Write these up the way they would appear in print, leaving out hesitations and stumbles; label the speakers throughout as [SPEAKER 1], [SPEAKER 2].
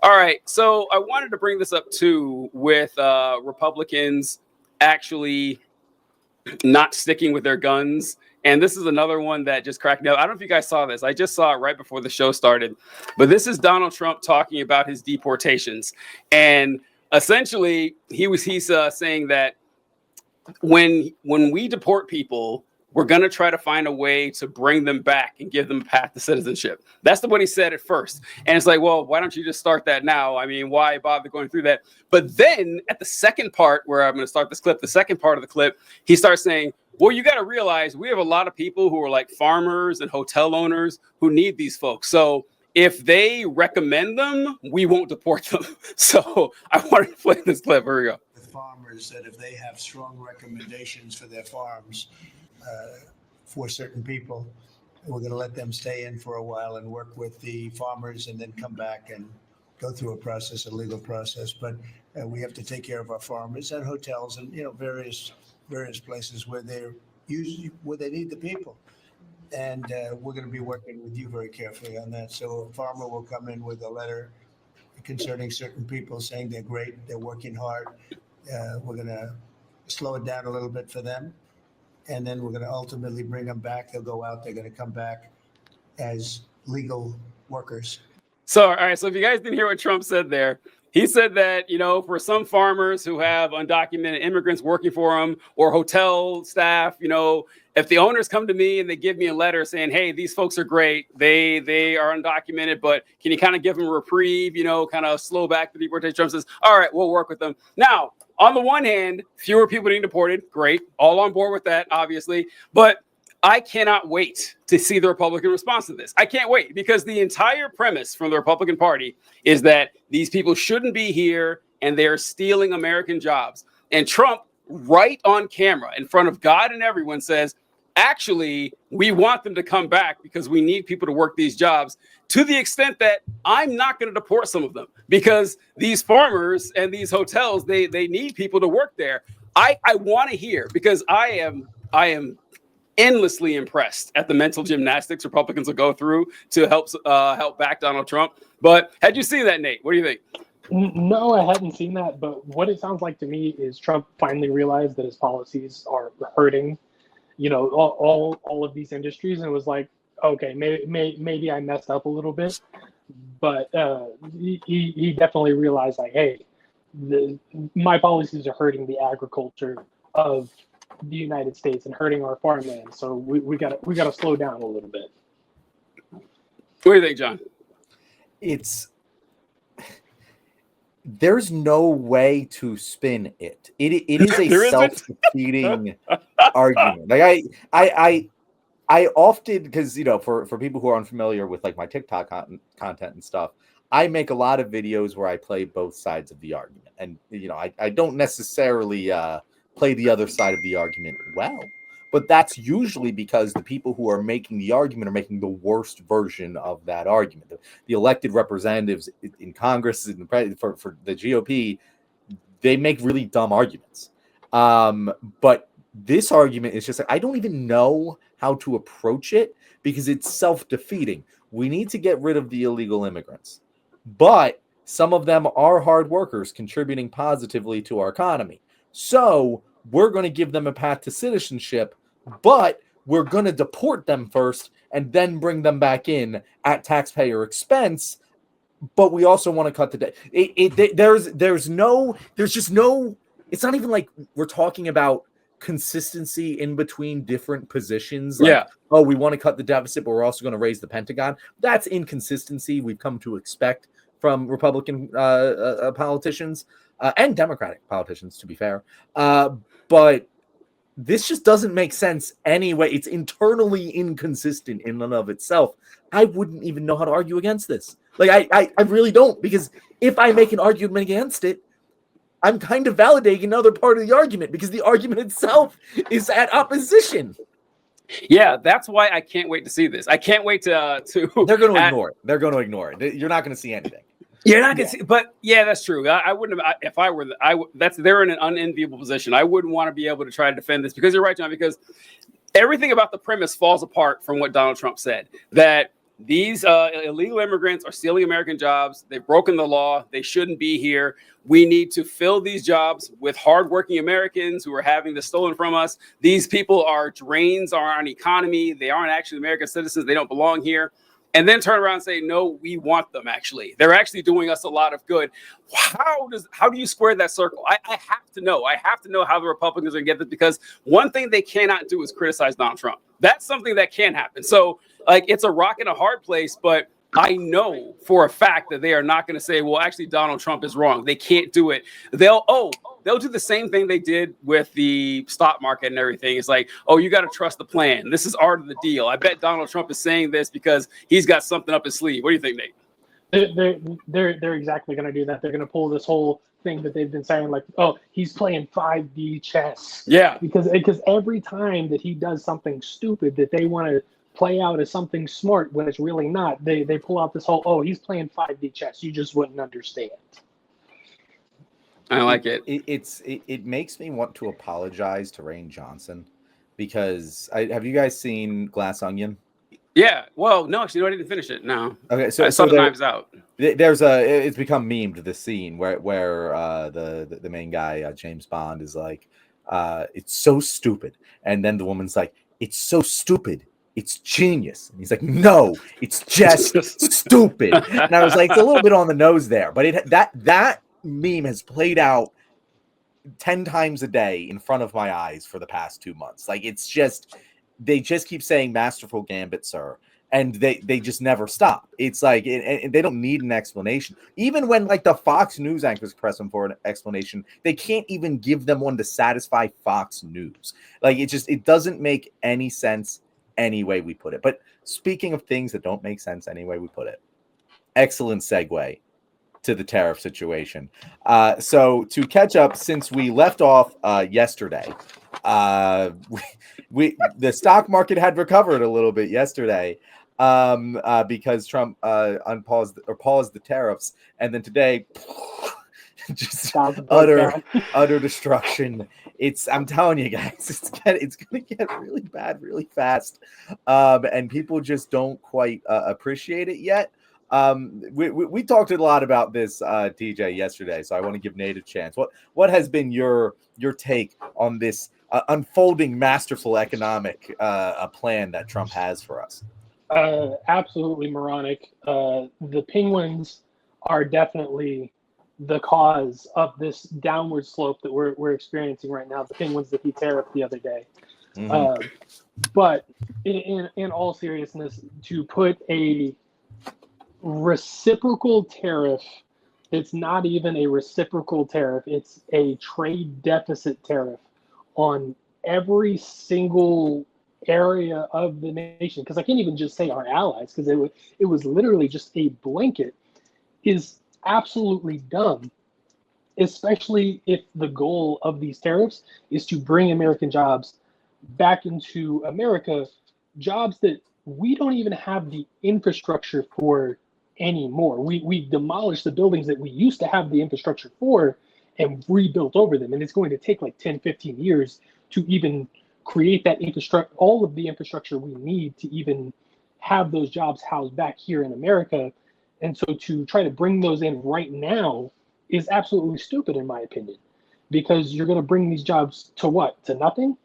[SPEAKER 1] All right. So I wanted to bring this up too with Republicans actually not sticking with their guns. And this is another one that just cracked me up. I don't know if you guys saw this. I just saw it right before the show started. But this is Donald Trump talking about his deportations. And essentially, he's saying that when we deport people, we're going to try to find a way to bring them back and give them a path to citizenship. That's what he said at first. And it's like, well, why don't you just start that now? I mean, why bother going through that? But then at the second part where I'm going to start this clip, the second part of the clip, he starts saying, well, you got to realize we have a lot of people who are like farmers and hotel owners who need these folks. So if they recommend them, we won't deport them. So I wanted to play this clip. Here we go.
[SPEAKER 2] The farmers, that if they have strong recommendations for their farms, for certain people, we're going to let them stay in for a while and work with the farmers and then come back and go through a legal process. But we have to take care of our farmers and hotels and various places where they need the people. And we're going to be working with you very carefully on that. So a farmer will come in with a letter concerning certain people saying they're great, they're working hard. We're going to slow it down a little bit for them. And then we're going to ultimately bring them back. They'll go out. They're going to come back as legal workers.
[SPEAKER 1] So, all right. So if you guys didn't hear what Trump said there, he said that, for some farmers who have undocumented immigrants working for them or hotel staff, if the owners come to me and they give me a letter saying, hey, these folks are great. They are undocumented, but can you kind of give them a reprieve, kind of slow back the deportation? Trump says, all right, we'll work with them. Now, on the one hand, fewer people being deported. Great. All on board with that, obviously. But I cannot wait to see the Republican response to this. I can't wait because the entire premise from the Republican Party is that these people shouldn't be here and they're stealing American jobs. And Trump, right on camera in front of God and everyone, says, actually, we want them to come back because we need people to work these jobs, to the extent that I'm not going to deport some of them because these farmers and these hotels, they need people to work there. I want to hear, because I am endlessly impressed at the mental gymnastics Republicans will go through to help back Donald Trump. But had you seen that, Nate? What do you think?
[SPEAKER 3] No, I hadn't seen that. But what it sounds like to me is Trump finally realized that his policies are hurting, all of these industries, and was like, okay, maybe I messed up a little bit. But he definitely realized, like, hey, my policies are hurting the agriculture of the United States and hurting our farmland. So we gotta slow down a little bit.
[SPEAKER 1] What do you think, John?
[SPEAKER 4] There's no way to spin it. It is a self-defeating argument. Like I often, because for people who are unfamiliar with like my TikTok content and stuff, I make a lot of videos where I play both sides of the argument, and I don't necessarily play the other side of the argument well, but that's usually because the people who are making the argument are making the worst version of that argument. The elected representatives in Congress and for the GOP, they make really dumb arguments. But this argument is just like, I don't even know how to approach it because it's self-defeating. We need to get rid of the illegal immigrants, but some of them are hard workers contributing positively to our economy. So we're going to give them a path to citizenship, but we're going to deport them first and then bring them back in at taxpayer expense. But we also want to cut the debt. There's just no, it's not even like we're talking about consistency in between different positions. Like, oh, we want to cut the deficit, but we're also going to raise the Pentagon. That's inconsistency we've come to expect from Republican politicians and Democratic politicians, to be fair. But this just doesn't make sense anyway. It's internally inconsistent in and of itself. I wouldn't even know how to argue against this. Like, I really don't, because if I make an argument against it, I'm kind of validating another part of the argument because the argument itself is at opposition.
[SPEAKER 1] Yeah, that's why I can't wait to see this. I can't wait to.
[SPEAKER 4] They're going to ignore it. They're going to ignore it. You're not going to see anything.
[SPEAKER 1] You're not going to see, but yeah, that's true. I wouldn't have, if I were, they're in an unenviable position. I wouldn't want to be able to try to defend this because you're right, John, because everything about the premise falls apart from what Donald Trump said, that these illegal immigrants are stealing American jobs. They've broken the law. They shouldn't be here. We need to fill these jobs with hardworking Americans who are having this stolen from us. These people are drains on our economy. They aren't actually American citizens. They don't belong here. And then turn around and say, no, we want them. Actually, they're actually doing us a lot of good. How do you square that circle? I have to know. I have to know how the Republicans are going to get this, because one thing they cannot do is criticize Donald Trump. That's something that can happen. So, like, it's a rock and a hard place, but I know for a fact that they are not going to say, well, actually, Donald Trump is wrong. They can't do it. They'll do the same thing they did with the stock market and everything. It's like, oh, you got to trust the plan. This is art of the deal. I bet Donald Trump is saying this because he's got something up his sleeve. What do you think, Nate?
[SPEAKER 3] They're exactly going to do that. They're going to pull this whole thing that they've been saying, like, oh, he's playing 5D chess.
[SPEAKER 1] Yeah.
[SPEAKER 3] Because every time that he does something stupid that they want to play out as something smart when it's really not, they pull out this whole, oh, he's playing 5D chess. You just wouldn't understand.
[SPEAKER 1] I like it.
[SPEAKER 4] It makes me want to apologize to Rain Johnson, because have you guys seen Glass Onion?
[SPEAKER 1] Yeah. Well, no, actually, no, I didn't finish it. No.
[SPEAKER 4] Okay, so
[SPEAKER 1] I saw the Knives Out.
[SPEAKER 4] It's become memed, the scene where the main guy, James Bond, is like, it's so stupid, and then the woman's like, it's so stupid, it's genius, and he's like, no, it's just stupid. And I was like, it's a little bit on the nose there, but that meme has played out 10 times a day in front of my eyes for the past 2 months. Like, it's just, they just keep saying masterful gambit, sir, and they just never stop. It's like, and they don't need an explanation. Even when, like, the Fox News anchors press them for an explanation, they can't even give them one to satisfy Fox News. Like, it doesn't make any sense any way we put it. But speaking of things that don't make sense any way we put it, excellent segue to the tariff situation. So to catch up, since we left off yesterday, the stock market had recovered a little bit yesterday because Trump paused the tariffs, and then today, just utter destruction. I'm telling you guys, it's gonna get really bad really fast, and people just don't quite appreciate it yet. We talked a lot about this, TJ, yesterday, so I want to give Nate a chance. What has been your take on this unfolding masterful economic plan that Trump has for us?
[SPEAKER 3] Absolutely moronic. The penguins are definitely the cause of this downward slope that we're experiencing right now. The penguins that he tariffed the other day. Mm-hmm. But in all seriousness, to put a reciprocal tariff, it's not even a reciprocal tariff, it's a trade deficit tariff on every single area of the nation, because I can't even just say our allies, because it was literally just a blanket, is absolutely dumb, especially if the goal of these tariffs is to bring American jobs back into America, jobs that we don't even have the infrastructure for anymore. We demolished the buildings that we used to have the infrastructure for and rebuilt over them. And it's going to take like 10, 15 years to even create that infrastructure, all of the infrastructure we need to even have those jobs housed back here in America. And so to try to bring those in right now is absolutely stupid, in my opinion, because you're going to bring these jobs to what? To nothing?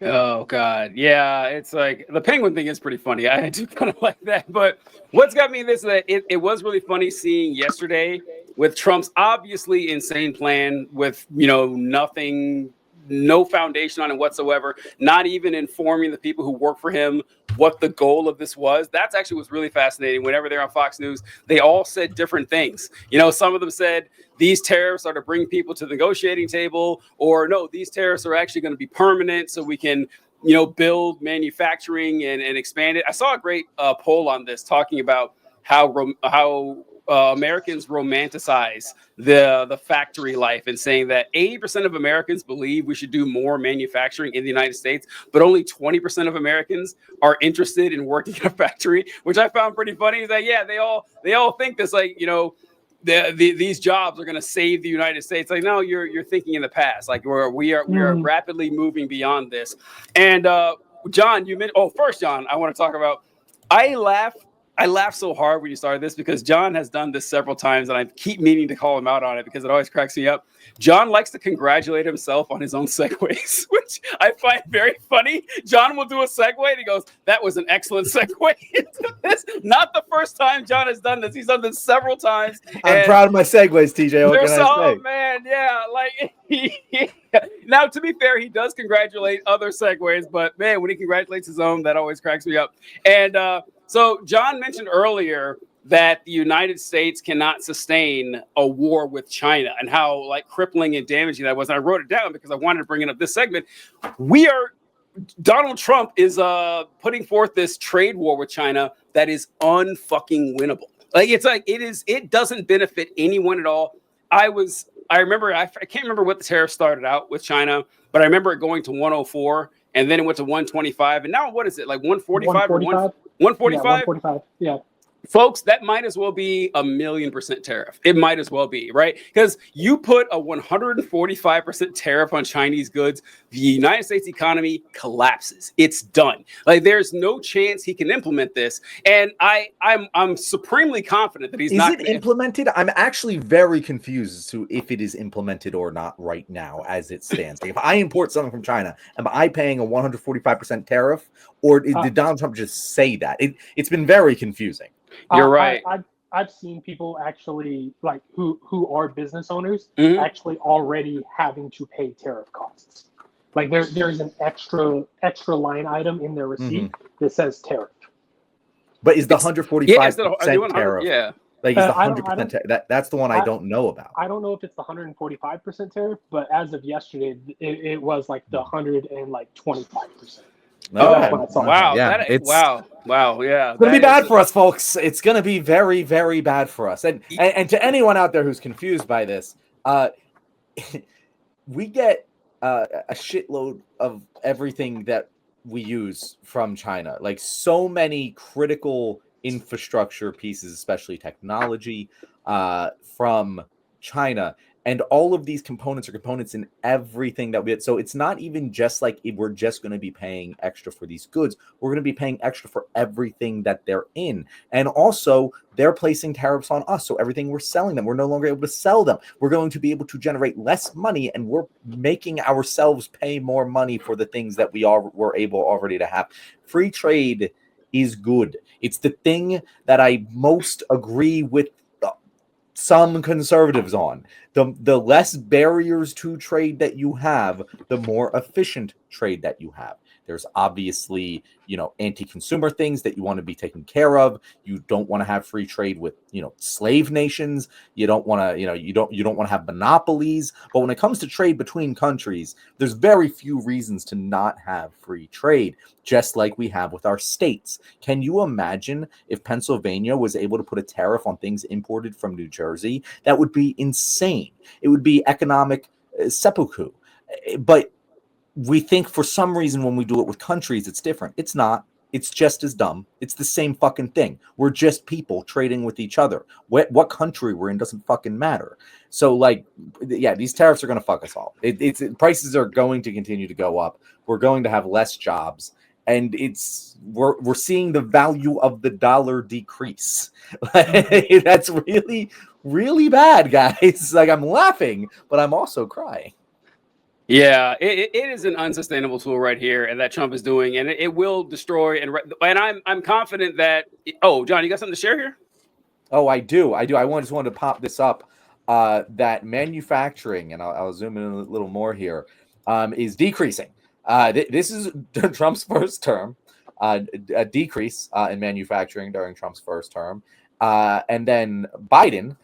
[SPEAKER 1] Oh, God. Yeah, it's like the penguin thing is pretty funny. I do kind of like that. But what's got me in this is that it was really funny seeing yesterday with Trump's obviously insane plan with, nothing, no foundation on it whatsoever, not even informing the people who work for him what the goal of this was. That's actually what's really fascinating. Whenever they're on Fox News, they all said different things. Some of them said these tariffs are to bring people to the negotiating table, or no, these tariffs are actually going to be permanent so we can, build manufacturing and expand it. I saw a great poll on this talking about how Americans romanticize the factory life, and saying that 80% of Americans believe we should do more manufacturing in the United States, but only 20% of Americans are interested in working in a factory, which I found pretty funny. It's like, yeah, they all think this, like, these jobs are going to save the United States. Like, no, you're thinking in the past. Like, we are rapidly moving beyond this. And John, first, John, I want to talk about. I laugh so hard when you started this because John has done this several times, and I keep meaning to call him out on it because it always cracks me up. John likes to congratulate himself on his own segues, which I find very funny. John will do a segue and he goes, "That was an excellent segue into this." Not the first time John has done this. He's done this several times.
[SPEAKER 4] I'm proud of my segues, TJ. What can I say?
[SPEAKER 1] Oh man, yeah. Like now, to be fair, he does congratulate other segues, but man, when he congratulates his own, that always cracks me up. And so John mentioned earlier that the United States cannot sustain a war with China and how like crippling and damaging that was. And I wrote it down because I wanted to bring it up this segment. Donald Trump is putting forth this trade war with China that is unfucking winnable. It doesn't benefit anyone at all. I can't remember what the tariff started out with China, but I remember it going to 104 and then it went to 125. And now what is it, like 145 or 145?
[SPEAKER 3] Yeah, 145. Yeah.
[SPEAKER 1] Folks, that might as well be 1,000,000% tariff. It might as well be, right? Because you put a 145% tariff on Chinese goods, the United States economy collapses. It's done. Like there's no chance he can implement this. And I'm supremely confident that he's not.
[SPEAKER 4] Is it implemented? I'm actually very confused as to if it is implemented or not right now as it stands. Like if I import something from China, am I paying a 145% tariff, or did Donald Trump just say that? It's been very confusing.
[SPEAKER 1] You're right.
[SPEAKER 3] I've seen people actually like who are business owners actually already having to pay tariff costs. Like there's an extra line item in their receipt that says tariff.
[SPEAKER 4] But is the 145% tariff?
[SPEAKER 1] Yeah.
[SPEAKER 4] Like is the 100% that's the one I don't know about.
[SPEAKER 3] I don't know if it's the 145% tariff, but as of yesterday, it was like the 125%.
[SPEAKER 1] Oh, wow.
[SPEAKER 4] Yeah,
[SPEAKER 1] Wow. Yeah.
[SPEAKER 4] It's going to be bad for us, folks. It's going to be very, very bad for us. And to anyone out there who's confused by this, we get a shitload of everything that we use from China. Like so many critical infrastructure pieces, especially technology, from China. And all of these components are components in everything that we get. So it's not even just like we're just going to be paying extra for these goods. We're going to be paying extra for everything that they're in. And also, they're placing tariffs on us. So everything we're selling them, we're no longer able to sell them. We're going to be able to generate less money, and we're making ourselves pay more money for the things that were able already to have. Free trade is good. It's the thing that I most agree with some conservatives on. The less barriers to trade that you have, the more efficient trade that you have. There's obviously, anti-consumer things that you want to be taken care of. You don't want to have free trade with, slave nations. You don't want to, you don't want to have monopolies. But when it comes to trade between countries, there's very few reasons to not have free trade, just like we have with our states. Can you imagine if Pennsylvania was able to put a tariff on things imported from New Jersey? That would be insane. It would be economic seppuku. But we think for some reason when we do it with countries, it's different. It's not. It's just as dumb. It's the same fucking thing. We're just people trading with each other. What country we're in doesn't fucking matter. So, these tariffs are going to fuck us all. Prices are going to continue to go up. We're going to have less jobs. And we're seeing the value of the dollar decrease. That's really, really bad, guys. Like, I'm laughing, but I'm also crying.
[SPEAKER 1] Yeah, it is an unsustainable tool right here, and that Trump is doing, and it will destroy. And I'm confident that. Oh, John, you got something to share here?
[SPEAKER 4] Oh, I do. I just wanted to pop this up. That manufacturing, and I'll zoom in a little more here, is decreasing. This is Trump's first term, a decrease in manufacturing during Trump's first term, and then Biden.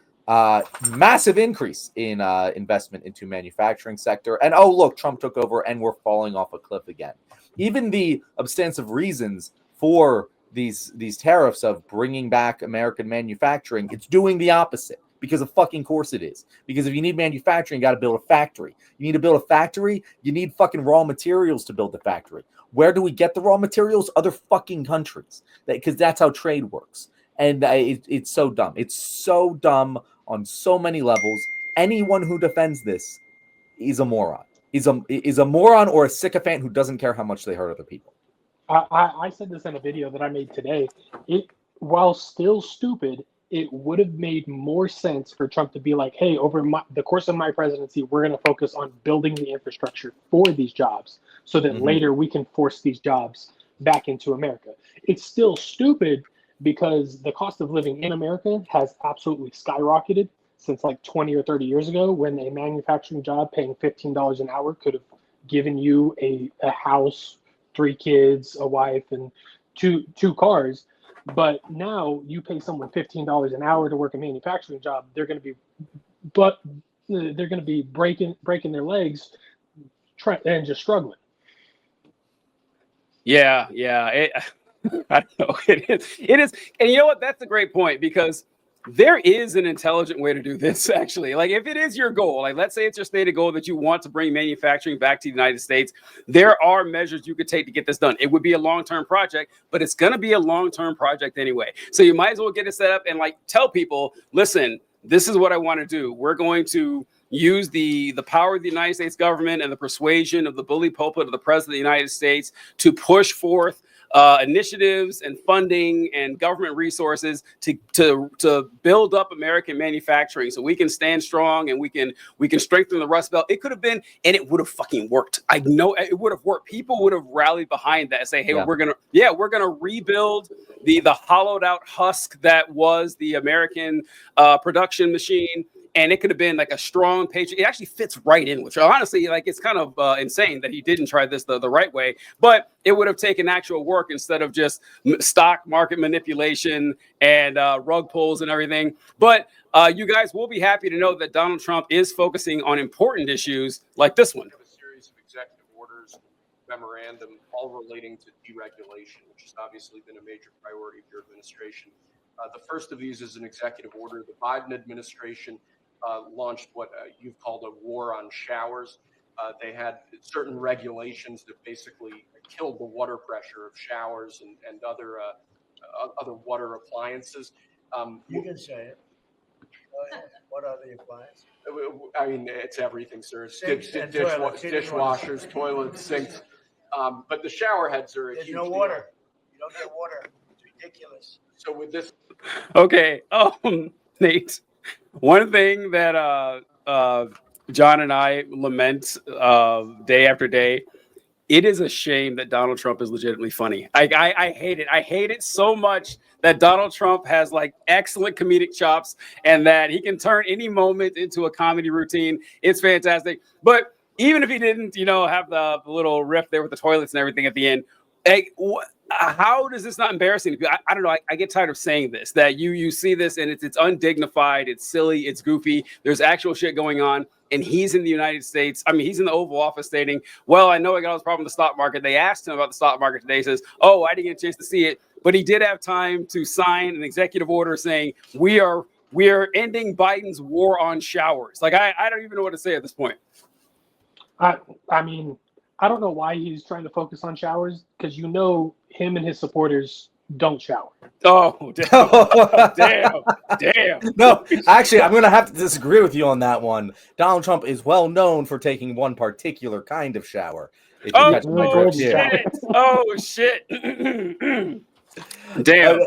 [SPEAKER 4] Massive increase in investment into manufacturing sector. And oh, look, Trump took over and we're falling off a cliff again. Even the substantive reasons for these tariffs of bringing back American manufacturing, it's doing the opposite. Because of fucking course it is. Because if you need manufacturing, you got to build a factory. You need to build a factory, you need fucking raw materials to build the factory. Where do we get the raw materials? Other fucking countries. Because that's how trade works. And it's so dumb. It's so dumb on so many levels. Anyone who defends this is a moron. Is a moron or a sycophant who doesn't care how much they hurt other people.
[SPEAKER 3] I said this in a video that I made today. While still stupid, it would have made more sense for Trump to be like, hey, over the course of my presidency, we're going to focus on building the infrastructure for these jobs so that later we can force these jobs back into America. It's still stupid because the cost of living in America has absolutely skyrocketed since like 20 or 30 years ago, when a manufacturing job paying $15 an hour could have given you a house, 3 kids, a wife, and two cars. But now you pay someone $15 an hour to work a manufacturing job, they're going to be breaking their legs and just struggling.
[SPEAKER 1] Yeah. I don't know. It is. And you know what? That's a great point, because there is an intelligent way to do this, actually. Like, if it is your goal, like let's say it's your stated goal that you want to bring manufacturing back to the United States, there are measures you could take to get this done. It would be a long-term project, but it's going to be a long-term project anyway. So you might as well get it set up and like tell people, listen, this is what I want to do. We're going to use the power of the United States government and the persuasion of the bully pulpit of the president of the United States to push forth initiatives and funding and government resources to build up American manufacturing, so we can stand strong and we can strengthen the Rust Belt. It could have been, and it would have fucking worked. I know it would have worked. People would have rallied behind that and say, hey, we're gonna rebuild the hollowed out husk that was the American production machine. And it could have been like a strong patriot. It actually fits right in, which honestly, like, it's kind of insane that he didn't try this the right way. But it would have taken actual work instead of just stock market manipulation and rug pulls and everything. But you guys will be happy to know that Donald Trump is focusing on important issues like this one.
[SPEAKER 5] A series of executive orders, memorandum, all relating to deregulation, which has obviously been a major priority of your administration. The first of these is an executive order. The Biden administration launched what you've called a war on showers. They had certain regulations that basically killed the water pressure of showers and other water appliances.
[SPEAKER 2] You can say it. What are the appliances?
[SPEAKER 5] I mean, it's everything, sir. It's dishwashers, toilets, sinks. But the shower heads are
[SPEAKER 2] There's no water. You don't get water. It's ridiculous.
[SPEAKER 5] So with this,
[SPEAKER 1] okay, Nate, one thing that John and I lament day after day, it is a shame that Donald Trump is legitimately funny. I hate it. I hate it so much that Donald Trump has like excellent comedic chops and that he can turn any moment into a comedy routine. It's fantastic. But even if he didn't, have the little riff there with the toilets and everything at the end, how does this not embarrassing? I don't know. I get tired of saying this, that you see this and it's undignified, it's silly, it's goofy. There's actual shit going on. And he's in the United States. I mean, he's in the Oval Office stating, well, I know I got all this problem with the stock market. They asked him about the stock market today. He says, oh, I didn't get a chance to see it. But he did have time to sign an executive order saying we are ending Biden's war on showers. Like, I don't even know what to say at this point.
[SPEAKER 3] I mean, I don't know why he's trying to focus on showers, because him and his supporters don't shower.
[SPEAKER 1] Oh, damn.
[SPEAKER 4] No, actually, I'm going to have to disagree with you on that one. Donald Trump is well known for taking one particular kind of shower.
[SPEAKER 1] Oh, shit. Damn.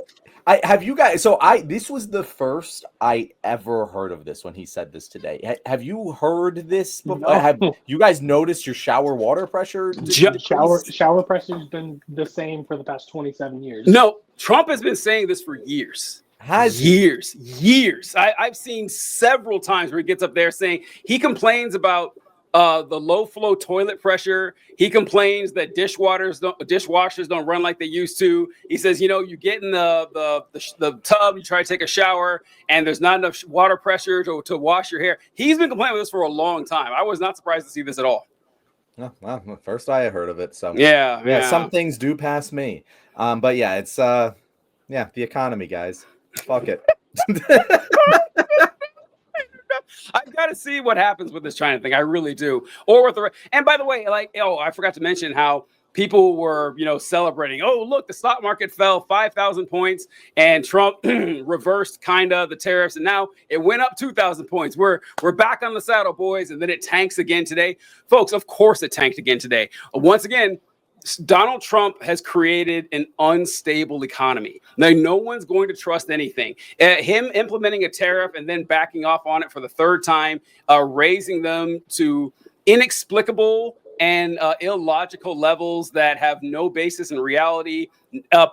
[SPEAKER 4] Have you guys? This was the first I ever heard of this when he said this today. Have you heard this before?
[SPEAKER 3] No.
[SPEAKER 4] Have you guys noticed your shower water pressure?
[SPEAKER 3] Shower pressure's been the same for the past 27 years.
[SPEAKER 1] No, Trump has been saying this for years. Years. I've seen several times where he gets up there saying he complains about the low flow toilet pressure. He complains that dishwashers don't run like they used to. He says, you get in the tub, you try to take a shower, and there's not enough water pressure to wash your hair. He's been complaining with this for a long time. I was not surprised to see this at all.
[SPEAKER 4] Well, first I heard of it. So
[SPEAKER 1] yeah,
[SPEAKER 4] some things do pass me. But yeah, it's the economy, guys. Fuck it.
[SPEAKER 1] I've got to see what happens with this China thing. I really do. Or with and by the way, I forgot to mention how people were, celebrating. Oh, look, the stock market fell 5,000 points and Trump reversed the tariffs. And now it went up 2,000 points. We're back on the saddle, boys. And then it tanks again today. Folks, of course it tanked again today. Once again, Donald Trump has created an unstable economy. Now, no one's going to trust anything. Him implementing a tariff and then backing off on it for the third time, raising them to inexplicable and illogical levels that have no basis in reality,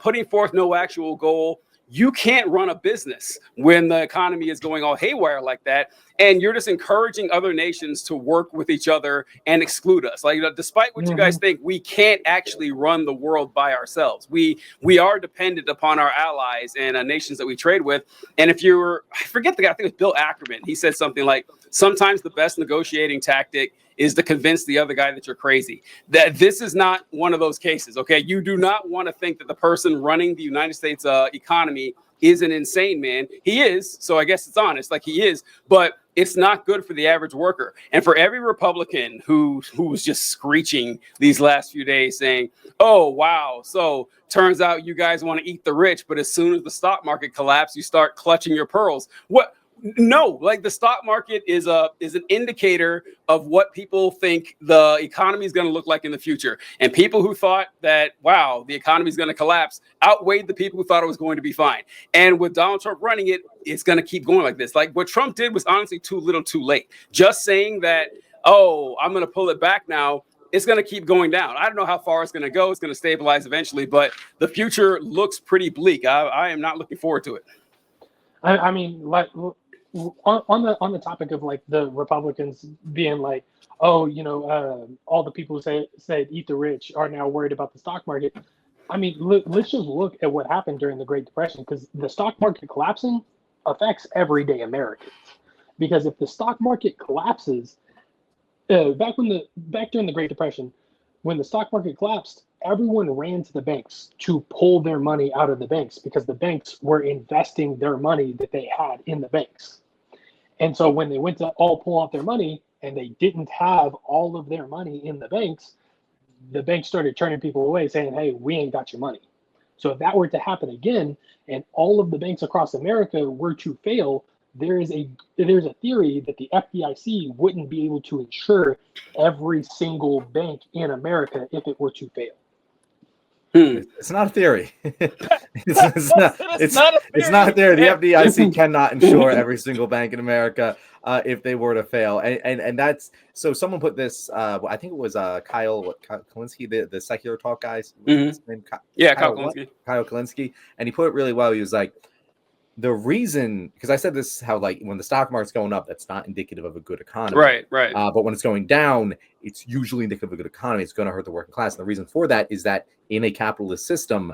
[SPEAKER 1] putting forth no actual goal. You can't run a business when the economy is going all haywire like that. And you're just encouraging other nations to work with each other and exclude us. Like, despite what you guys think, we can't actually run the world by ourselves. We are dependent upon our allies and nations that we trade with. And if I forget the guy, I think it was Bill Ackerman. He said something like, sometimes the best negotiating tactic is to convince the other guy that you're crazy. That this is not one of those cases, okay? You do not want to think that the person running the United States economy is an insane man. He is, so I guess it's honest, like he is, but it's not good for the average worker. And for every Republican who was just screeching these last few days saying, oh, wow, so turns out you guys want to eat the rich, but as soon as the stock market collapses, you start clutching your pearls. What? No, like the stock market is an indicator of what people think the economy is going to look like in the future. And people who thought that, wow, the economy is going to collapse outweighed the people who thought it was going to be fine. And with Donald Trump running it, it's going to keep going like this. Like what Trump did was honestly too little too late. Just saying that, oh, I'm going to pull it back now, it's going to keep going down. I don't know how far it's going to go. It's going to stabilize eventually, but the future looks pretty bleak. I am not looking forward to it.
[SPEAKER 3] I mean, like on the topic of like the Republicans being like, oh, all the people who said eat the rich are now worried about the stock market. I mean, let's just look at what happened during the Great Depression, because the stock market collapsing affects everyday Americans. Because if the stock market collapses, back during the Great Depression, when the stock market collapsed, everyone ran to the banks to pull their money out of the banks because the banks were investing their money that they had in the banks. And so when they went to all pull out their money and they didn't have all of their money in the banks started turning people away saying, hey, we ain't got your money. So if that were to happen again and all of the banks across America were to fail, there's a theory that the FDIC wouldn't be able to insure every single bank in America if it were to fail.
[SPEAKER 4] It's not a theory. It's not a theory. The FDIC cannot insure every single bank in America if they were to fail. And that's so someone put this, I think it was Kyle Kalinske, the secular talk guy.
[SPEAKER 1] Kyle Kalinske.
[SPEAKER 4] Kyle Kalinske. And he put it really well. He was like, the reason, because I said this, how like when the stock market's going up, that's not indicative of a good economy.
[SPEAKER 1] Right.
[SPEAKER 4] But when it's going down, it's usually indicative of a good economy. It's going to hurt the working class. And the reason for that is that in a capitalist system,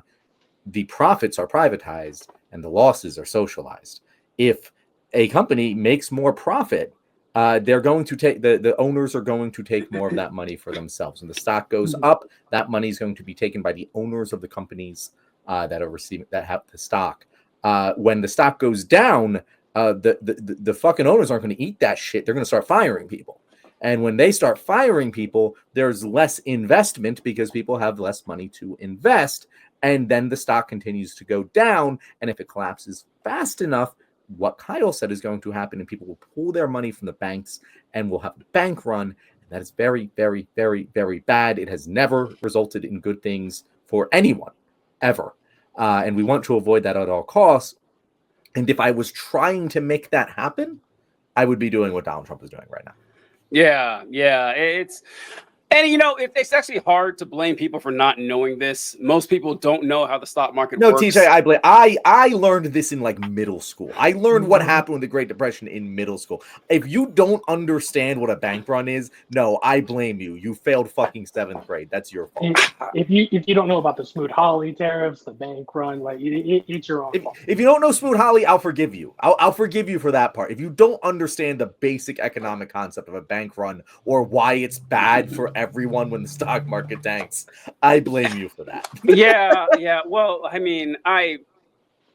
[SPEAKER 4] the profits are privatized and the losses are socialized. If a company makes more profit, they're going to take the owners are going to take more of that money for themselves. When the stock goes up, that money is going to be taken by the owners of the companies that have the stock. When the stock goes down, the fucking owners aren't going to eat that shit. They're going to start firing people. And when they start firing people, there's less investment because people have less money to invest. And then the stock continues to go down. And if it collapses fast enough, what Kyle said is going to happen, and people will pull their money from the banks and will have a bank run. And that is very, very, very, very bad. It has never resulted in good things for anyone, ever. And we want to avoid that at all costs. And if I was trying to make that happen, I would be doing what Donald Trump is doing right now.
[SPEAKER 1] Yeah. It's actually hard to blame people for not knowing this. Most people don't know how the stock market works.
[SPEAKER 4] No, TJ, I learned this in like middle school. I learned what happened with the Great Depression in middle school. If you don't understand what a bank run is, no, I blame you. You failed fucking 7th grade. That's your fault.
[SPEAKER 3] If you don't know about the Smoot-Hawley tariffs, the bank run, like it's your own fault.
[SPEAKER 4] If you don't know Smoot-Hawley, I'll forgive you. I'll forgive you for that part. If you don't understand the basic economic concept of a bank run or why it's bad for everyone when the stock market tanks, I blame you for that.
[SPEAKER 1] Yeah. Well, I mean, I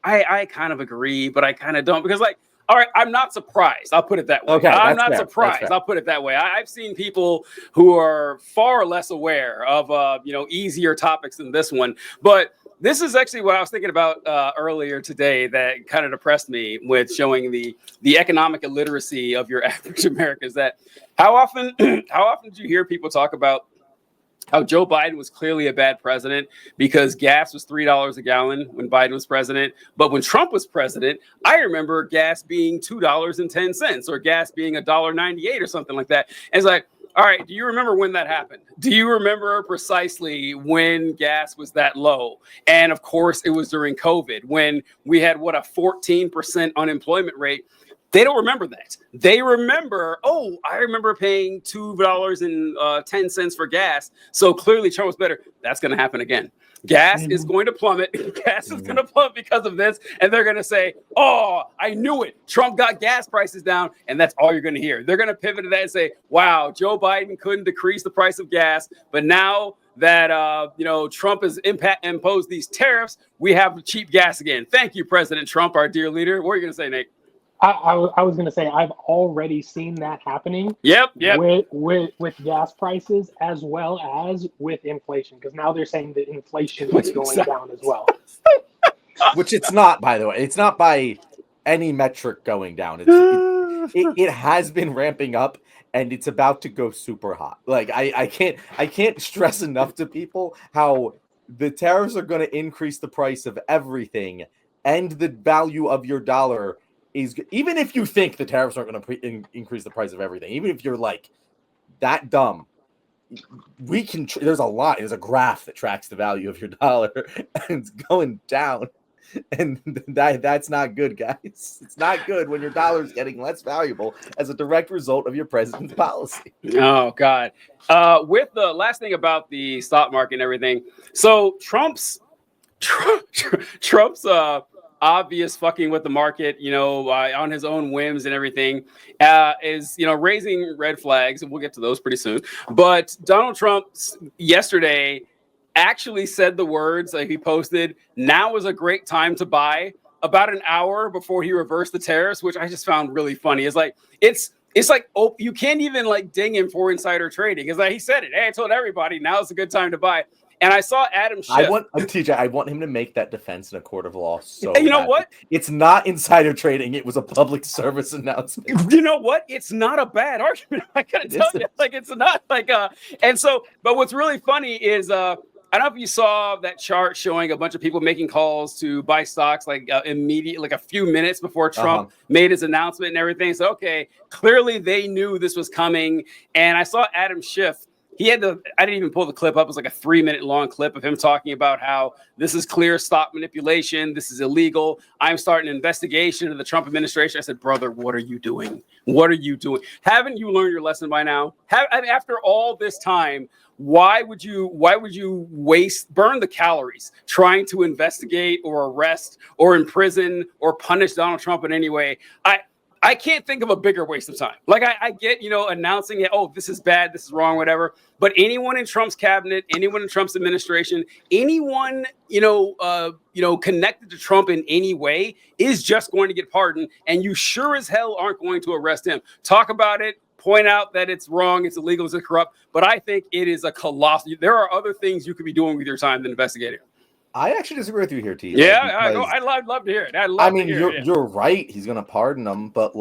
[SPEAKER 1] kind of agree, but I kind of don't, because like, all right, I'm not surprised. I'll put it that way.
[SPEAKER 4] Okay,
[SPEAKER 1] I'm not surprised. I'll put it that way. I've seen people who are far less aware of easier topics than this one, but this is actually what I was thinking about earlier today that kind of depressed me with showing the economic illiteracy of your average American. Is that how often do you hear people talk about how Joe Biden was clearly a bad president because gas was $3 a gallon when Biden was president. But when Trump was president, I remember gas being $2.10 or gas being $1.98 or something like that. And it's like, all right, do you remember when that happened? Do you remember precisely when gas was that low? And of course, it was during COVID when we had, what, a 14% unemployment rate. They don't remember that. They remember, oh, I remember paying $2.10 for gas. So clearly Trump was better. That's going to happen again. Gas is going to plummet. Gas is going to plummet because of this. And they're going to say, oh, I knew it. Trump got gas prices down. And that's all you're going to hear. They're going to pivot to that and say, wow, Joe Biden couldn't decrease the price of gas. But now that, Trump has imposed these tariffs, we have cheap gas again. Thank you, President Trump, our dear leader. What are you going to say, Nate?
[SPEAKER 3] I was going to say I've already seen that happening.
[SPEAKER 1] Yep.
[SPEAKER 3] With gas prices as well as with inflation, because now they're saying that inflation is going down as well.
[SPEAKER 4] Which it's not, by the way. It's not by any metric going down. It has been ramping up, and it's about to go super hot. Like I can't stress enough to people how the tariffs are going to increase the price of everything and the value of your dollar. Is even if you think the tariffs aren't going to increase the price of everything, even if you're like that dumb, we can. There's a graph that tracks the value of your dollar, and it's going down, and that's not good, guys. It's not good when your dollar is getting less valuable as a direct result of your president's policy.
[SPEAKER 1] Oh God! With the last thing about the stock market and everything, so Trump's obvious fucking with the market, on his own whims and everything, is, raising red flags, and we'll get to those pretty soon. But Donald Trump yesterday actually said the words, like he posted, "Now is a great time to buy," about an hour before he reversed the tariffs, which I just found really funny. It's like, you can't even like ding him for insider trading. It's like he said it. Hey, I told everybody now's a good time to buy. And I saw Adam Schiff.
[SPEAKER 4] I want him to make that defense in a court of law. So
[SPEAKER 1] you know what?
[SPEAKER 4] It's not insider trading. It was a public service announcement.
[SPEAKER 1] You know what? It's not a bad argument. I gotta tell you, like it's not like And so, but what's really funny is I don't know if you saw that chart showing a bunch of people making calls to buy stocks like immediately, like a few minutes before Trump made his announcement and everything. So okay, clearly they knew this was coming. And I saw Adam Schiff. I didn't even pull the clip up. It was like a 3-minute long clip of him talking about how this is clear stock manipulation. This is illegal. I'm starting an investigation into the Trump administration. I said, brother, what are you doing? What are you doing? Haven't you learned your lesson by now? After all this time, why would you burn the calories trying to investigate or arrest or imprison or punish Donald Trump in any way? I can't think of a bigger waste of time. Like I get, announcing it, oh, this is bad, this is wrong, whatever. But anyone in Trump's cabinet, anyone in Trump's administration, anyone, connected to Trump in any way is just going to get pardoned. And you sure as hell aren't going to arrest him. Talk about it, point out that it's wrong, it's illegal, it's corrupt. But I think it is a colossal. There are other things you could be doing with your time than investigating.
[SPEAKER 4] I actually disagree with you here, TJ.
[SPEAKER 1] Yeah, I'd love to hear it.
[SPEAKER 4] You're right. He's gonna pardon them, but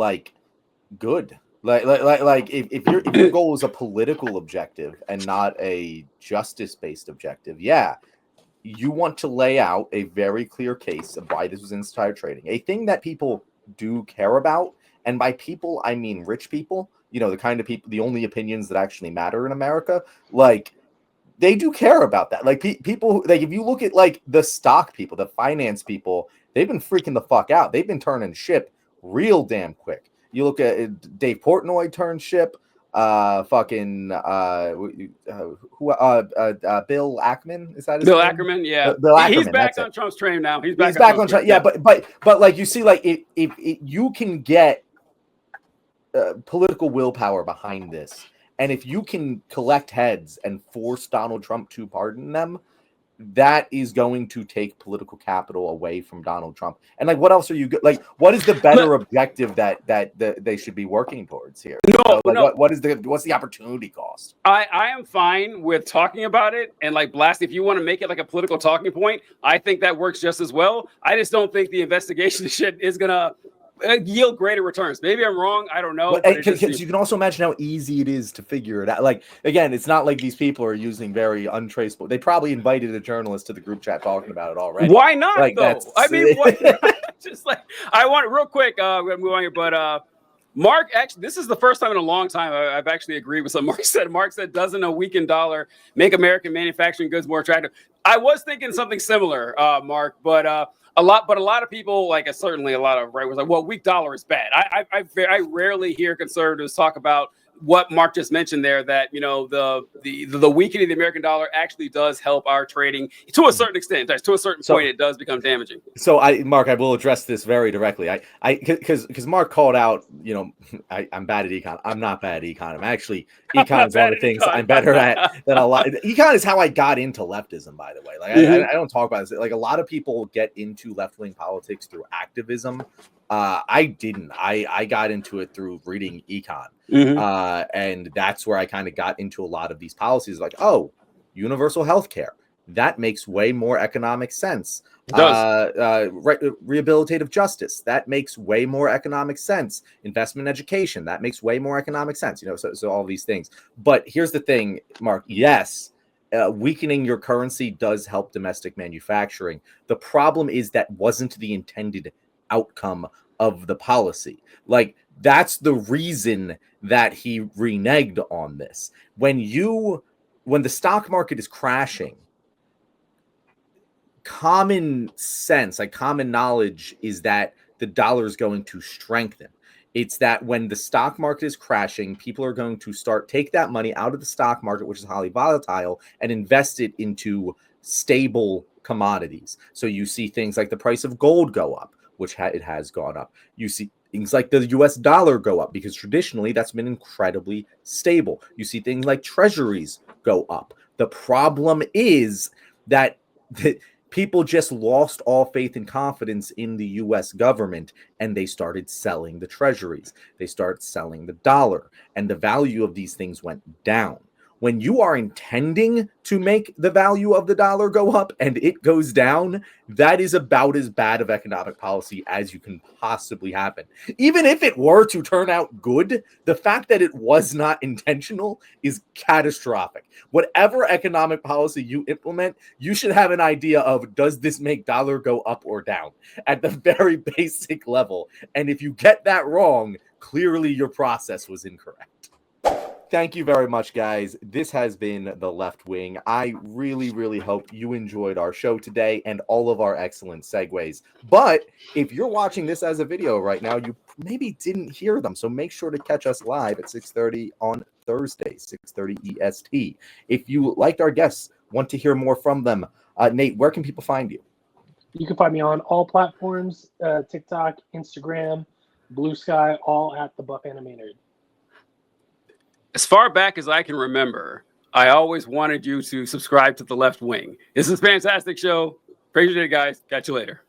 [SPEAKER 4] good. If your goal is a political objective and not a justice-based objective, yeah, you want to lay out a very clear case of why this was insider trading. A thing that people do care about, and by people I mean rich people. The kind of people, the only opinions that actually matter in America, they do care about that. People, if you look at the stock people, the finance people, they've been freaking the fuck out. They've been turning ship real damn quick. You look at Dave Portnoy turned ship. Bill Ackman, is that his
[SPEAKER 1] Bill
[SPEAKER 4] name?
[SPEAKER 1] Ackman, yeah.
[SPEAKER 4] Bill Ackman,
[SPEAKER 1] he's back on Trump's train now. He's back on
[SPEAKER 4] Trump. Yeah, but you see, if you can get political willpower behind this. And if you can collect heads and force Donald Trump to pardon them, that is going to take political capital away from Donald Trump. And what else are you what is the better objective that they should be working towards here? What's the opportunity cost?
[SPEAKER 1] I am fine with talking about it and blast. If you want to make it a political talking point, I think that works just as well. I just don't think the investigation shit is gonna yield greater returns. Maybe I'm wrong. I don't know. But it just
[SPEAKER 4] Because you can also imagine how easy it is to figure it out. Like, again, it's not like these people are using very untraceable. They probably invited a journalist to the group chat talking about it already.
[SPEAKER 1] Why not,
[SPEAKER 4] Like,
[SPEAKER 1] though? I mean, what, just like, I want real quick, we're going to move on here, but Mark, actually, this is the first time in a long time I've actually agreed with what Mark said. Mark said, doesn't a weakened dollar make American manufacturing goods more attractive? I was thinking something similar, Mark, but a lot of people, like certainly a lot of right was like, well, weak dollar is bad. I rarely hear conservatives talk about what Mark just mentioned there, that the weakening of the American dollar actually does help our trading to a certain extent. To a certain point, it does become damaging.
[SPEAKER 4] So Mark, I will address this very directly. Because Mark called out, I'm bad at econ. I'm not bad at econ. I'm actually, econ is one of the things I'm better at than a lot. Econ is how I got into leftism, by the way. Like I don't talk about this. Like a lot of people get into left-wing politics through activism. I didn't. I got into it through reading econ. And that's where I kind of got into a lot of these policies. Like, oh, universal health care. That makes way more economic sense.
[SPEAKER 1] It does.
[SPEAKER 4] Rehabilitative justice. That makes way more economic sense. Investment in education. That makes way more economic sense. So all these things. But here's the thing, Mark. Yes, weakening your currency does help domestic manufacturing. The problem is that wasn't the intended outcome of the policy. Like, that's the reason that he reneged on this. When the stock market is crashing, common sense, like common knowledge, is that the dollar is going to strengthen. It's that when the stock market is crashing, people are going to take that money out of the stock market, which is highly volatile, and invest it into stable commodities. So you see things like the price of gold go up, which it has gone up. You see things like the US dollar go up because traditionally that's been incredibly stable. You see things like treasuries go up. The problem is that people just lost all faith and confidence in the US government, and they started selling the treasuries. They started selling the dollar, and the value of these things went down. When you are intending to make the value of the dollar go up and it goes down, that is about as bad of economic policy as you can possibly happen. Even if it were to turn out good, the fact that it was not intentional is catastrophic. Whatever economic policy you implement, you should have an idea of, does this make dollar go up or down at the very basic level? And if you get that wrong, clearly your process was incorrect. Thank you very much, guys. This has been The Left Wing. I really, really hope you enjoyed our show today and all of our excellent segues. But if you're watching this as a video right now, you maybe didn't hear them. So make sure to catch us live at 6:30 on Thursday, 6:30 EST. If you liked our guests, want to hear more from them, Nate, where can people find you?
[SPEAKER 3] You can find me on all platforms, TikTok, Instagram, Blue Sky, all at The Buff Animated.
[SPEAKER 1] As far back as I can remember, I always wanted you to subscribe to The Left Wing. This is a fantastic show. Appreciate it, guys. Catch you later.